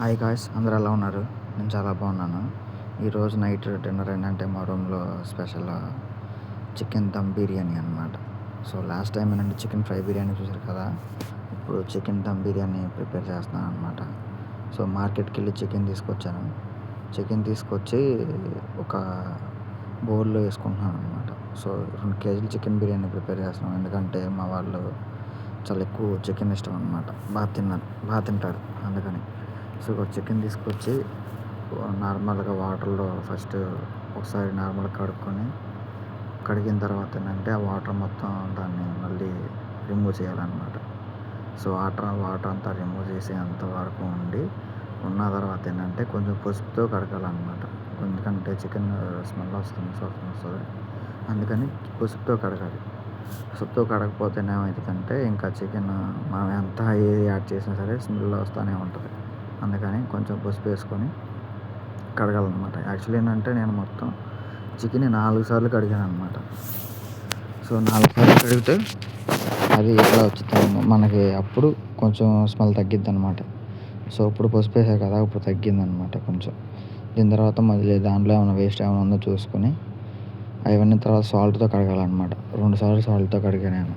Hi guys, అందరూ ఎలా ఉన్నారు? నేను చాలా బాగున్నాను. ఈరోజు నైట్ డిన్నర్ ఏంటంటే మా రూమ్లో స్పెషల్ చికెన్ దమ్ బిర్యానీ అనమాట. సో లాస్ట్ టైం ఏంటంటే చికెన్ ఫ్రై బిర్యానీ చూసారు కదా, ఇప్పుడు చికెన్ దమ్ బిర్యానీ ప్రిపేర్ చేస్తున్నాను అనమాట. సో మార్కెట్కి వెళ్ళి చికెన్ తీసుకొచ్చాను. చికెన్ తీసుకొచ్చి ఒక బౌల్లో వేసుకుంటున్నాను అనమాట. సో 2 కేజీలు చికెన్ బిర్యానీ ప్రిపేర్ చేస్తున్నాను, ఎందుకంటే మా వాళ్ళు చాలా ఎక్కువ చికెన్ ఇష్టం అనమాట. బాగా తింటారు అందుకని. సో చికెన్ తీసుకొచ్చి నార్మల్గా వాటర్లో ఫస్ట్ ఒకసారి నార్మల్గా కడిగిన తర్వాత ఏంటంటే ఆ వాటర్ మొత్తం దాన్ని మళ్ళీ రిమూవ్ చేయాలన్నమాట. సో వాటర్ అంతా రిమూవ్ చేసేంత వరకు ఉన్న తర్వాత ఏంటంటే కొంచెం పసుపుతో కడగాలన్నమాట. ఎందుకంటే చికెన్ స్మెల్ వస్తుంది, అందుకని పసుపుతో కడగాలి. పసుపుతో కడగకపోతే ఏమవుతుందంటే ఇంకా చికెన్ మనం ఎంత ఏది యాడ్ చేసినా సరే స్మెల్ వస్తూనే ఉంటుంది. అందుకని కొంచెం పసుపు వేసుకొని కడగాలన్నమాట. యాక్చువల్లీ ఏంటంటే నేను మొత్తం చికెన్ 4 సార్లు కడిగాను అనమాట. సో 4 సార్లు కడిగితే అది ఎట్లా వచ్చింది మనకి, అప్పుడు కొంచెం స్మెల్ తగ్గిద్ది అనమాట. సో ఇప్పుడు పసుపు వేసాను కదా, ఇప్పుడు తగ్గిందనమాట కొంచెం. దీని తర్వాత మళ్ళీ దాంట్లో ఏమైనా వేస్ట్ ఏమైనా ఉందో చూసుకొని అవన్నీ తర్వాత సాల్ట్తో కడగాలన్నమాట. 2 సార్లు సాల్ట్తో కడిగాను నేను.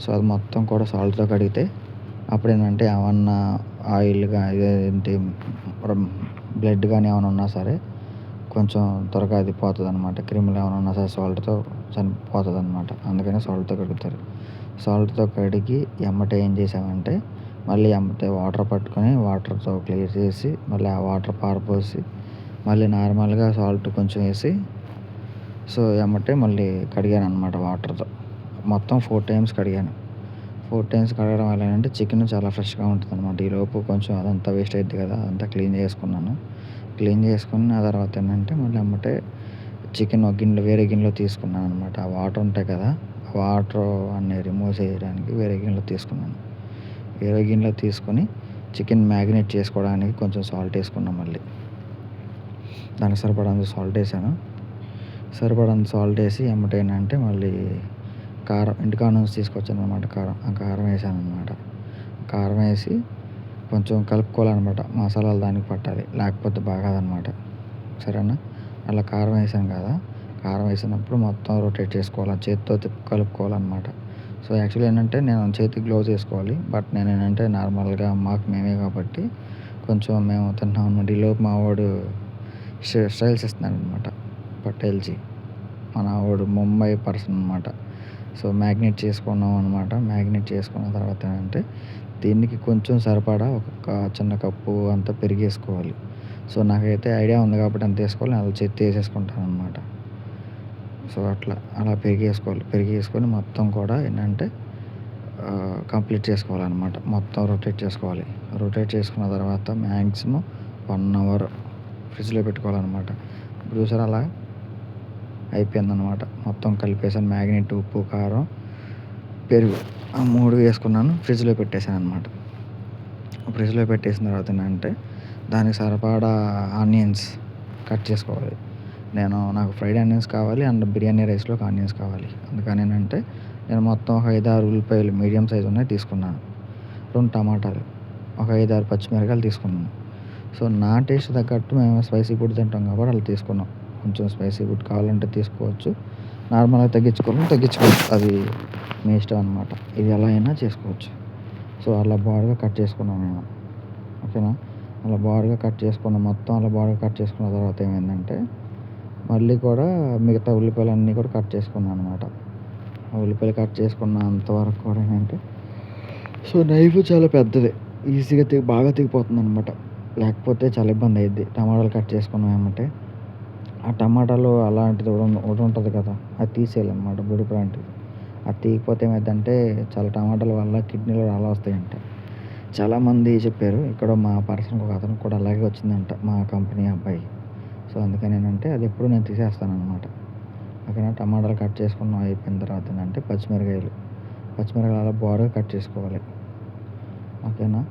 సో అది మొత్తం కూడా సాల్ట్తో కడిగితే అప్పుడు ఏంటంటే ఏమన్నా ఆయిల్ ఏంటి బ్లడ్ కానీ ఏమైనా ఉన్నా సరే కొంచెం త్వరగా అది పోతుంది అనమాట. క్రిములు ఏమైనా ఉన్నా సరే సాల్ట్తో చనిపోతుంది అనమాట. అందుకని సాల్ట్తో కడుగుతారు. సాల్ట్తో కడిగి ఎమ్మటే ఏం చేసామంటే మళ్ళీ ఎమ్మటే వాటర్ పట్టుకొని వాటర్తో క్లియర్ చేసి మళ్ళీ ఆ వాటర్ పారపోసి మళ్ళీ నార్మల్గా సాల్ట్ కొంచెం వేసి సో ఎమ్మటే మళ్ళీ కడిగాను అనమాట వాటర్తో. మొత్తం 4 టైమ్స్ కడిగాను. 4 టైమ్స్ కడగడం వల్ల ఏంటంటే చికెన్ చాలా ఫ్రెష్గా ఉంటుంది అనమాట. ఈలోపు కొంచెం అదంతా వేస్ట్ అవుతుంది కదా, అదంతా క్లీన్ చేసుకున్నాను. క్లీన్ చేసుకుని ఆ తర్వాత ఏంటంటే మళ్ళీ ఎమ్మటే చికెన్ ఒక వేరే గిన్నెలో తీసుకున్నాను అనమాట. ఆ వాటర్ ఉంటాయి కదా, ఆ వాటర్ అన్నీ రిమూవ్ చేయడానికి వేరే గిన్నెలో తీసుకున్నాను. వేరే గిన్నెలో తీసుకొని చికెన్ మ్యారినేట్ చేసుకోవడానికి కొంచెం సాల్ట్ వేసుకున్నాను. మళ్ళీ దానికి సరిపడంత సాల్ట్ వేసాను. సరిపడంత సాల్ట్ వేసి ఎమ్మటే ఏంటంటే మళ్ళీ కారం, ఇంటికాడ నుంచి తీసుకొచ్చాను అనమాట. ఆ కారం వేసాను అనమాట. కారం వేసి కొంచెం కలుపుకోవాలన్నమాట. మసాలాలు దానికి పట్టాలి, లేకపోతే బాగోదన్నమాట. సరేనా? అలా కారం వేసాను కదా, కారం వేసినప్పుడు మొత్తం రొటేట్ చేసుకోవాలి, చేతితో కలుపుకోవాలన్నమాట. సో యాక్చువల్లీ ఏంటంటే నేను చేతికి గ్లోవ్స్ వేసుకోవాలి, బట్ నేను ఏంటంటే నార్మల్గా మాకు మేమే కాబట్టి కొంచెం మేము తింటాం అనమాట. ఈలోపు మా వాడు స్టైల్స్ ఇస్తున్నాడు అనమాట. పటేల్జీ మన వాడు ముంబై పర్సన్ అనమాట. సో మ్యాగ్నేట్ చేసుకున్నాం అనమాట. మ్యాగ్నేట్ చేసుకున్న తర్వాత ఏంటంటే దీనికి కొంచెం సరిపడా ఒక చిన్న కప్పు అంతా పెరిగేసుకోవాలి. సో నాకైతే ఐడియా ఉంది కాబట్టి అంత వేసుకోవాలి, అలా చేతి వేసేసుకుంటాను అనమాట. సో అలా పెరిగేసుకొని మొత్తం కూడా ఏంటంటే కంప్లీట్ చేసుకోవాలన్నమాట. మొత్తం రొటేట్ చేసుకోవాలి. రొటేట్ చేసుకున్న తర్వాత మ్యాక్సిమం 1 అవర్ ఫ్రిడ్జ్లో పెట్టుకోవాలన్నమాట. ఇప్పుడు చూసారా అలా అయిపోయిందనమాట. మొత్తం కలిపేసాను. మ్యాగ్నెట్, ఉప్పు, కారం, పెరుగు ఆ 3 వేసుకున్నాను. ఫ్రిడ్జ్లో పెట్టేశాను అనమాట. ఫ్రిడ్జ్లో పెట్టేసిన తర్వాత ఏంటంటే దానికి సరిపడా ఆనియన్స్ కట్ చేసుకోవాలి. నాకు ఫ్రైడ్ ఆనియన్స్ కావాలి అండ్ బిర్యానీ రైస్లోకి ఆనియన్స్ కావాలి. అందుకని ఏంటంటే నేను మొత్తం ఒక 5-6 ఉల్లిపాయలు మీడియం సైజు ఉన్నాయి తీసుకున్నాను. 2 టమాటాలు, ఒక 5-6 పచ్చిమిరపకాయలు తీసుకున్నాను. సో నా టేస్ట్ తగ్గట్టు మేము స్పైసీ ఫుడ్ తింటాం కాబట్టి అలా తీసుకున్నాం. కొంచెం స్పైసీ ఫుడ్ కావాలంటే తీసుకోవచ్చు, నార్మల్గా తగ్గించుకోవచ్చు, అది మీ ఇష్టం అనమాట. ఇది ఎలా అయినా చేసుకోవచ్చు. సో అలా బాగా కట్ చేసుకున్నాను నేను. ఓకేనా? అలా బాగా కట్ చేసుకున్న మొత్తం అలా బాగా కట్ చేసుకున్న తర్వాత ఏమైందంటే మళ్ళీ కూడా మిగతా ఉల్లిపాయలు కూడా కట్ చేసుకున్నాను అనమాట. ఆ ఉల్లిపాయలు కట్ చేసుకున్న అంతవరకు కూడా ఏంటంటే సో నైఫ్ చాలా పెద్దది, ఈజీగా బాగా తెగిపోతుంది అనమాట. లేకపోతే చాలా ఇబ్బంది అయ్యిద్ది. టమాటాలు కట్ చేసుకున్నాం ఏమంటే ఆ టమాటాలు అలాంటిది ఒకటి ఉంటుంది కదా, అది తీసేయాలన్నమాట, బుడిప లాంటిది. అది తీయకపోతే ఏమైందంటే చాలా టమాటాల వల్ల కిడ్నీలో రాళ్ళు వస్తాయంట. చాలామంది చెప్పారు. ఇక్కడ మా పర్సన్ ఒక అతను కూడా అలాగే వచ్చిందంట, మా కంపెనీ అబ్బాయి. సో అందుకని ఏంటంటే అది ఎప్పుడు నేను తీసేస్తాను అనమాట. ఓకేనా? టమాటాలు కట్ చేసుకున్నాం అయిపోయిన తర్వాత ఏంటంటే పచ్చిమిరకాయలు అలా బాగా కట్ చేసుకోవాలి. ఓకేనా?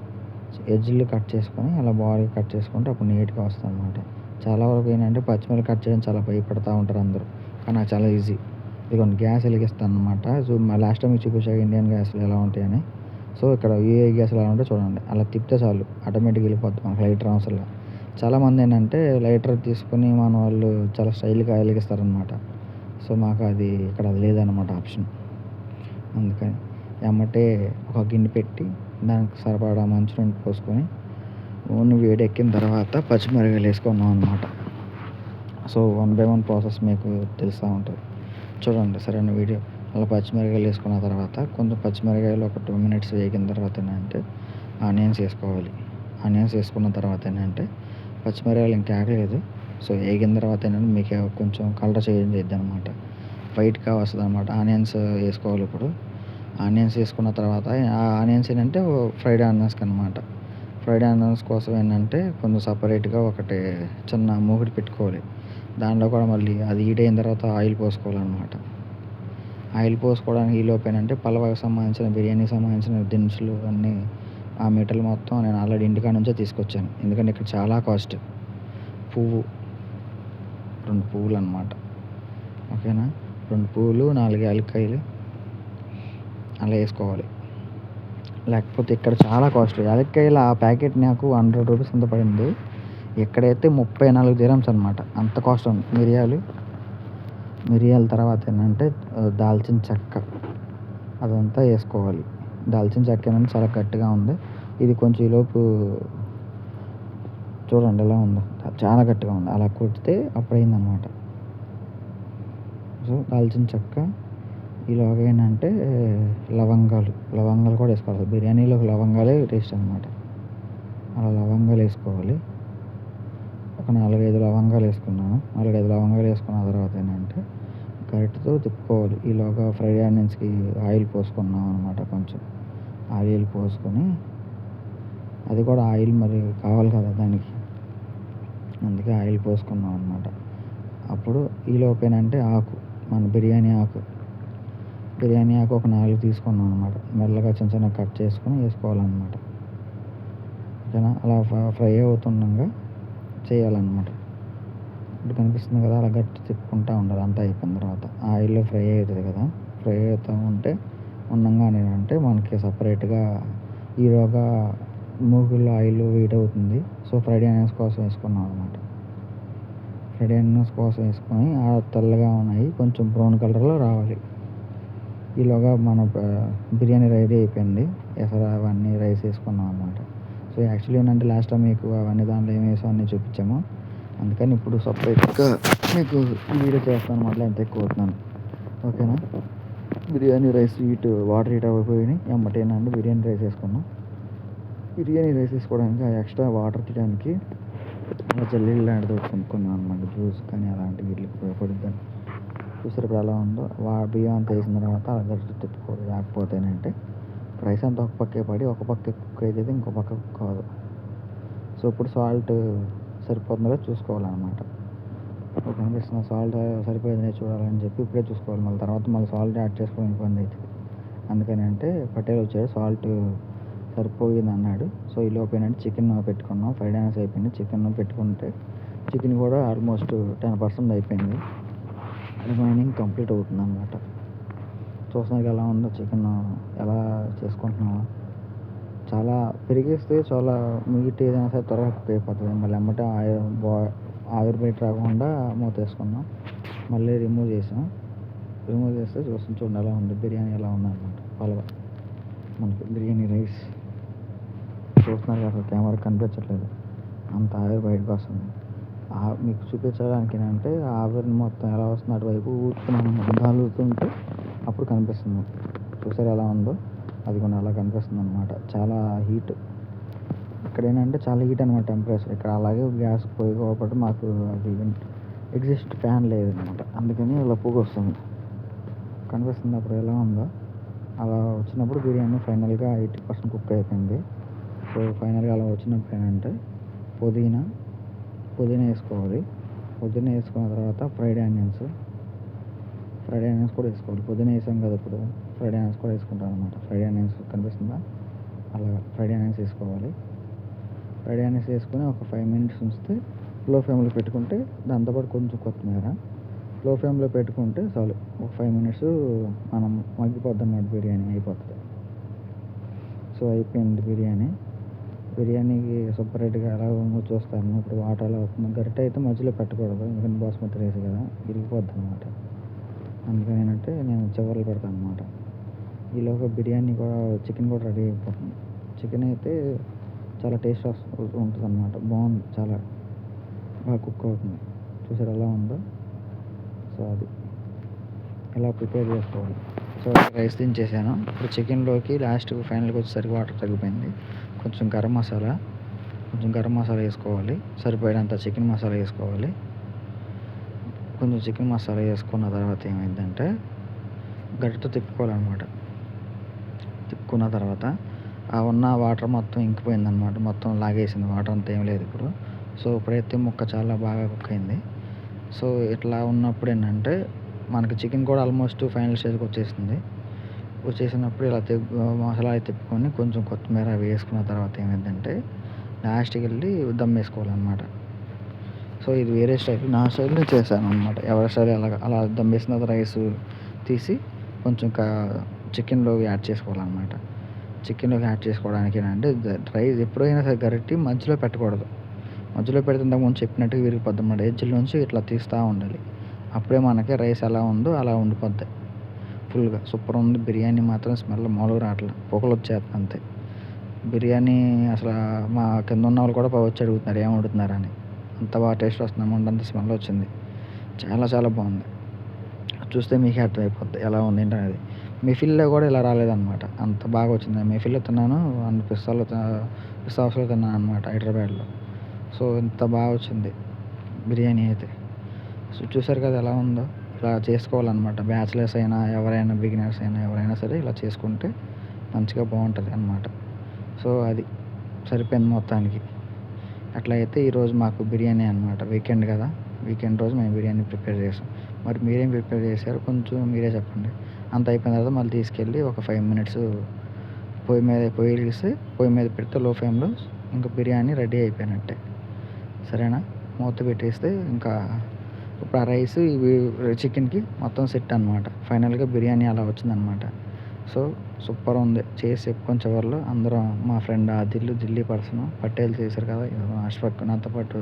ఎడ్జ్లు కట్ చేసుకొని అలా బాగా కట్ చేసుకుంటే అప్పుడు నీట్గా వస్తుంది అనమాట. చాలా వరకు ఏంటంటే పచ్చిమిరపకాయలు కట్ చేయడం చాలా భయపడుతూ ఉంటారు అందరూ, కానీ నాకు చాలా ఈజీ. ఇదిగోండి గ్యాస్ వెలిగిస్తాను అనమాట. సో లాస్ట్ టైం మీకు చూపించాక ఇండియన్ గ్యాస్లు ఎలా ఉంటాయని. సో ఇక్కడ యూఏ గ్యాస్ ఎలా ఉంటే చూడండి, అలా తిప్పితే చాలు ఆటోమేటిక్గా వెళ్ళిపోద్ది, మనకు లైటర్ అవసరం లేదు. చాలామంది ఏంటంటే లైటర్ తీసుకొని మన వాళ్ళు చాలా స్టైల్గా వెలిగిస్తారనమాట. సో మాకు అది ఇక్కడ లేదనమాట ఆప్షన్. అందుకని ఎమ్మటే ఒక గిన్నె పెట్టి దానికి సరిపడా మంచినీళ్ళు పోసుకొని నూనె వేడెక్కిన తర్వాత పచ్చిమిరపకాయలు వేసుకున్నాం అనమాట. సో 1 బై 1 ప్రాసెస్ మీకు తెలుస్తూ ఉంటుంది, చూడండి సరైన వీడియో. అలా పచ్చిమిరపకాయలు వేసుకున్న తర్వాత కొంచెం పచ్చిమిరపకాయలు ఒక 2 మినిట్స్ వేగిన తర్వాత ఏంటంటే ఆనియన్స్ వేసుకోవాలి. ఆనియన్స్ వేసుకున్న తర్వాత ఏంటంటే పచ్చిమిరపకాయలు ఇంకా ఆగలేదు. సో వేగిన తర్వాత ఏంటంటే మీకు కొంచెం కలర్ చేంజ్ అవుతుంది అనమాట, వైట్గా వస్తుంది అనమాట. ఆనియన్స్ వేసుకోవాలి. ఇప్పుడు ఆనియన్స్ వేసుకున్న తర్వాత ఆ ఆనియన్స్ ఏంటంటే ఫ్రైడ్ ఆనియన్స్కి అనమాట. ఫ్రైడ్ ఆనియన్స్ కోసం ఏంటంటే కొంచెం సపరేట్గా ఒకటి చిన్న మూకుడు పెట్టుకోవాలి. దాంట్లో కూడా మళ్ళీ అది హీట్ అయిన తర్వాత ఆయిల్ పోసుకోవాలన్నమాట. ఆయిల్ పోసుకోవడానికి ఈలోపు ఏంటంటే పలావుకి సంబంధించిన, బిర్యానీకి సంబంధించిన దినుసులు అన్నీ, ఆ మెటీరియల్ మొత్తం నేను ఆల్రెడీ ఇంటికాడ నుంచే తీసుకొచ్చాను. ఎందుకంటే ఇక్కడ చాలా కాస్ట్. పువ్వు 2 పువ్వులు అనమాట, ఓకేనా. 2 పువ్వులు, 4 యాలక్కాయలు అలా వేసుకోవాలి. లేకపోతే ఇక్కడ చాలా కాస్ట్. యాలక్కాయలు ఆ ప్యాకెట్ నాకు 100 రూపీస్ అంత పడింది. ఎక్కడైతే 34 dirhams అనమాట, అంత కాస్ట్ ఉంది. మిరియాల తర్వాత ఏంటంటే దాల్చిన చెక్క అదంతా వేసుకోవాలి. దాల్చిన చెక్క ఏంటంటే చాలా గట్టిగా ఉంది. ఇది కొంచెం ఈలోపు చూడండి ఎలా ఉందో, చాలా గట్టిగా ఉంది. అలా కొడితే అప్పుడు అయిందనమాట. సో దాల్చిన చెక్క, ఈలోగా ఏంటంటే లవంగాలు కూడా వేసుకోవాలి. బిర్యానీలో లవంగాలే టేస్ట్ అనమాట. అలా లవంగాలు వేసుకోవాలి. ఒక 4-5 లవంగాలు వేసుకున్నాను. 4-5 లవంగాలు వేసుకున్న తర్వాత ఏంటంటే గరిటెతో తిప్పుకోవాలి. ఈలోగా ఫ్రైడ్ ఆనియన్స్కి ఆయిల్ పోసుకున్నాం అనమాట. కొంచెం ఆయిల్ పోసుకొని, అది కూడా ఆయిల్ మరి కావాలి కదా దానికి, అందుకే ఆయిల్ పోసుకున్నాం అనమాట. అప్పుడు ఈలోపు ఏంటంటే మన బిర్యానీ ఆకు ఒక 4 తీసుకున్నాం అనమాట. మెల్లగా చిన్న చిన్న కట్ చేసుకొని వేసుకోవాలన్నమాట, ఓకేనా. అలా ఫ్రై అవుతుండగా చేయాలన్నమాట. ఇప్పుడు కనిపిస్తుంది కదా, అలా గట్టి తిప్పుకుంటూ ఉండాలి. అంతా అయిపోయిన తర్వాత ఆయిల్లో ఫ్రై అవుతుంది కదా, ఫ్రై అవుతూ ఉంటే ఉండగానే అంటే మనకి సపరేట్గా ఈలోగా మూగుల్లో ఆయిల్ హీట్ అవుతుంది. సో ఫ్రైడ్ ఆనియన్స్ కోసం వేసుకున్నాం అనమాట. ఫ్రైడ్ ఆనియన్స్ కోసం వేసుకొని తెల్లగా ఉన్నాయి, కొంచెం బ్రౌన్ కలర్లో రావాలి. ఈలోగా మన బిర్యానీ రెడీ అయిపోయింది. ఎసరు అవన్నీ రైస్ వేసుకున్నాం అనమాట. సో యాక్చువల్లీ ఏంటంటే లాస్ట్ టైం మీకు అవన్నీ దాంట్లో ఏమి వేసాం అన్నీ చూపించాము. అందుకని ఇప్పుడు సపరేట్గా మీకు వీడియో చేస్తాను అనమాట, ఎంత ఎక్కువ అవుతున్నాను, ఓకేనా. బిర్యానీ రైస్ వాటర్ హీట్ అయిపోయినాయి. ఎమ్మటేనండి బిర్యానీ రైస్ వేసుకున్నాం. బిర్యానీ రైస్ వేసుకోవడానికి ఎక్స్ట్రా వాటర్ తీయడానికి అలా జల్లీలు లాంటిది కొనుక్కున్నాం అనమాట. జ్యూస్ కానీ అలాంటి వీటికి పడుద్దని. చూసారు ఇప్పుడు ఎలా ఉందో. బియ్యం అంతా వేసిన తర్వాత అలా గట్టి తిప్పుకోవాలి. లేకపోతే ఏంటంటే రైస్ అంతా ఒక పక్కే పడి ఒక పక్క కుక్ అయితే ఇంకో పక్క కుక్ కాదు. సో ఇప్పుడు సాల్ట్ సరిపోతుందో చూసుకోవాలన్నమాట. కనిపిస్తున్న సాల్ట్ సరిపోయింది చూడాలని చెప్పి ఇప్పుడే చూసుకోవాలి. మళ్ళీ సాల్ట్ యాడ్ చేసుకోవడం ఇబ్బంది అవుతుంది. అందుకని అంటే పటేల్ వచ్చాడు, సాల్ట్ సరిపోయింది అన్నాడు. సో ఈ లోపు ఏంటంటే చికెన్ పెట్టుకున్నాం. ఫ్రైడ్ ఆనియన్స్ అయిపోయింది. చికెన్ పెట్టుకుంటే చికెన్ కూడా ఆల్మోస్ట్ 10% అయిపోయింది. రిమైనింగ్ కంప్లీట్ అవుతుంది అన్నమాట. చూసాక ఎలా ఉందో చికెన్ ఎలా చేసుకుంటున్నాము. చాలా పెరిగేస్తే చాలా మీట్ ఏదైనా సరే త్వరగా కుక్ అయిపోతుంది. మళ్ళీ ఎమ్మటే ఆవిరి బయట రాకుండా మూత వేసుకున్నాం. మళ్ళీ రిమూవ్ చేస్తే చూడండి ఎలా ఉంది బిర్యానీ, ఎలా ఉందన్నమాట. పలవ మనకి బిర్యానీ రైస్ చూస్తున్నారు కదా, కెమెరా కనిపించట్లేదు, అంత ఆవిరి బయటకు వస్తుంది. మీకు చూపించడానికి ఏంటంటే ఆవిరిని మొత్తం ఎలా వస్తుంది అటువైపు ఊరుతున్నాను, గాలుతుంటే అప్పుడు కనిపిస్తుంది. చూసారు ఎలా ఉందో, అది కూడా అలా కనిపిస్తుంది అనమాట. చాలా హీట్ ఇక్కడ ఏంటంటే చాలా హీట్ అనమాట టెంపరేచర్. ఇక్కడ అలాగే గ్యాస్ పోయి కాబట్టి మాకు అది ఎగ్జిస్ట్ ఫ్యాన్ లేదనమాట. అందుకని అలా పొగ వస్తుంది. కనిపిస్తుంది అప్పుడు ఎలా ఉందో. అలా వచ్చినప్పుడు బిర్యానీ ఫైనల్గా 80% కుక్ అయిపోయింది. సో ఫైనల్గా అలా వచ్చినప్పుడు ఏంటంటే పుదీనా వేసుకోవాలి. పుదీనా వేసుకున్న తర్వాత ఫ్రైడ్ ఆనియన్స్ కూడా వేసుకోవాలి. పుదీనా వేసాం కదా, ఇప్పుడు ఫ్రైడ్ ఆనియన్స్ కూడా వేసుకుంటాం అనమాట. ఫ్రైడ్ ఆనియన్స్ కనిపిస్తుందా, అలా ఫ్రైడ్ ఆనియన్స్ వేసుకోవాలి. ఫ్రైడ్ ఆనియన్స్ వేసుకొని ఒక 5 minutes ఉంచితే లో ఫ్లేమ్లో పెట్టుకుంటే, దాంతోపాటు కొంచెం కొత్తిమీర లో ఫ్లేమ్లో పెట్టుకుంటే చాలు. ఒక 5 minutes మనం మగ్గిపోద్ది అన్నమాట, బిర్యానీ అయిపోతుంది. సో అయిపోయింది బిర్యానీ. బిర్యానీకి సపరేట్‌గా ఎలా ఉందో చూస్తాను. ఇప్పుడు వాటర్ ఎలా అవుతుందో, గరిటె అయితే మధ్యలో పెట్టకూడదు. ఎందుకంటే బాస్మతి రైస్ కదా, ఇరిగిపోద్దనమాట. అందుకని ఏంటంటే నేను చివర్లో పెడతాననమాట. ఈలోగా బిర్యానీ కూడా, చికెన్ కూడా రెడీ అయిపోతుంది. చికెన్ అయితే చాలా టేస్ట్ ఉంటుందన్నమాట. బాగుంది, చాలా బాగా కుక్ అవుతుంది. చూసారు ఎలా ఉందో. సో అది ఎలా ప్రిపేర్ చేసుకోవాలి. సో రైస్ దించేసాను. ఇప్పుడు చికెన్లోకి లాస్ట్ ఫైనల్గా వచ్చేసరికి వాటర్ తగ్గిపోయింది. కొంచెం గరం మసాలా వేసుకోవాలి. సరిపోయేంత చికెన్ మసాలా వేసుకోవాలి. కొంచెం చికెన్ మసాలా వేసుకున్న తర్వాత ఏమైందంటే గరిటెతో తిప్పుకోవాలన్నమాట. తిప్పుకున్న తర్వాత ఆ ఉన్న వాటర్ మొత్తం ఇంకిపోయిందనమాట. మొత్తం లాగేసింది, వాటర్ అంతా ఏం లేదు ఇప్పుడు. సో ఇప్పుడైతే ముక్క చాలా బాగా కుక్ అయింది. సో ఇట్లా ఉన్నప్పుడు ఏంటంటే మనకి చికెన్ కూడా ఆల్మోస్ట్ ఫైనల్ స్టేజ్కి వచ్చేసినప్పుడు ఇలా మసాలా తిప్పుకొని కొంచెం కొత్తిమీర వేసుకున్న తర్వాత ఏమైందంటే లాస్ట్కి వెళ్ళి దమ్ వేసుకోవాలన్నమాట. సో ఇది వేరే స్టైల్, నా స్టైల్లో చేశాను అనమాట. ఎవరి స్టైల్ అలా దమ్ వేసిన తర్వాత రైస్ తీసి కొంచెం చికెన్లోకి యాడ్ చేసుకోవాలన్నమాట. చికెన్లోకి యాడ్ చేసుకోవడానికి ఏంటంటే రైస్ ఎప్పుడైనా సరే గరిటె మధ్యలో పెట్టకూడదు. మధ్యలో పెడితే ఇంతకుముందు చెప్పినట్టుగా విరిగిపోద్ది అన్నమాట. ఎడ్జ్ల నుంచి ఇట్లా తీస్తూ ఉండాలి. అప్పుడే మనకి రైస్ ఎలా ఉందో అలా ఉండిపోద్ది ఫుల్గా. సూపర్ ఉంది బిర్యానీ. మాత్రం స్మెల్ మామూలుగా రావట్లేదు, పొగలు వచ్చేస్తుంది అంతే. బిర్యానీ అసలు మా కింద ఉన్న వాళ్ళు కూడా వచ్చి అడుగుతున్నారు ఏం వండుతున్నారని. అంత బాగా టేస్ట్ వస్తుంది అమౌంట్, అంత స్మెల్ వచ్చింది. చాలా చాలా బాగుంది. చూస్తే మీకే అర్థమైపోద్ది ఎలా ఉంది ఏంటనేది. మెఫిల్లో కూడా ఇలా రాలేదన్నమాట, అంత బాగా వచ్చింది. మెఫిల్లో తిన్నాను అండ్ పిస్తా హౌస్లో తిన్నాను అనమాట, హైదరాబాద్లో. సో ఇంత బాగా వచ్చింది బిర్యానీ అయితే. సో చూసారు కదా ఎలా ఉందో. ఇలా చేసుకోవాలన్నమాట. బ్యాచిలర్స్ అయినా, ఎవరైనా బిగినర్స్ అయినా, ఎవరైనా సరే ఇలా చేసుకుంటే మంచిగా బాగుంటుంది అన్నమాట. సో అది సరిపోయింది మొత్తానికి. అట్లా అయితే ఈరోజు మాకు బిర్యానీ అనమాట. వీకెండ్ కదా, వీకెండ్ రోజు మేము బిర్యానీ ప్రిపేర్ చేసాం. మరి మీరేం ప్రిపేర్ చేశారు కొంచెం మీరే చెప్పండి. అంత అయిపోయిన తర్వాత మళ్ళీ తీసుకెళ్ళి ఒక 5 మినిట్స్ పొయ్యి మీద పెడితే లో ఫ్లేమ్లో ఇంకా బిర్యానీ రెడీ అయిపోయినట్టే. సరేనా, మూత పెట్టేస్తే ఇంకా ఇప్పుడు ఆ రైస్ ఇవి చికెన్కి మొత్తం సెట్ అనమాట. ఫైనల్గా బిర్యానీ అలా వచ్చిందనమాట. సో సూపర్ ఉంది. చేసి చెప్పుకొని చివర్లో అందరం, మా ఫ్రెండ్ ఢిల్లీ పర్సన్ పటేల్ చేశారు కదా, అష్ఫక్ నాతో పాటు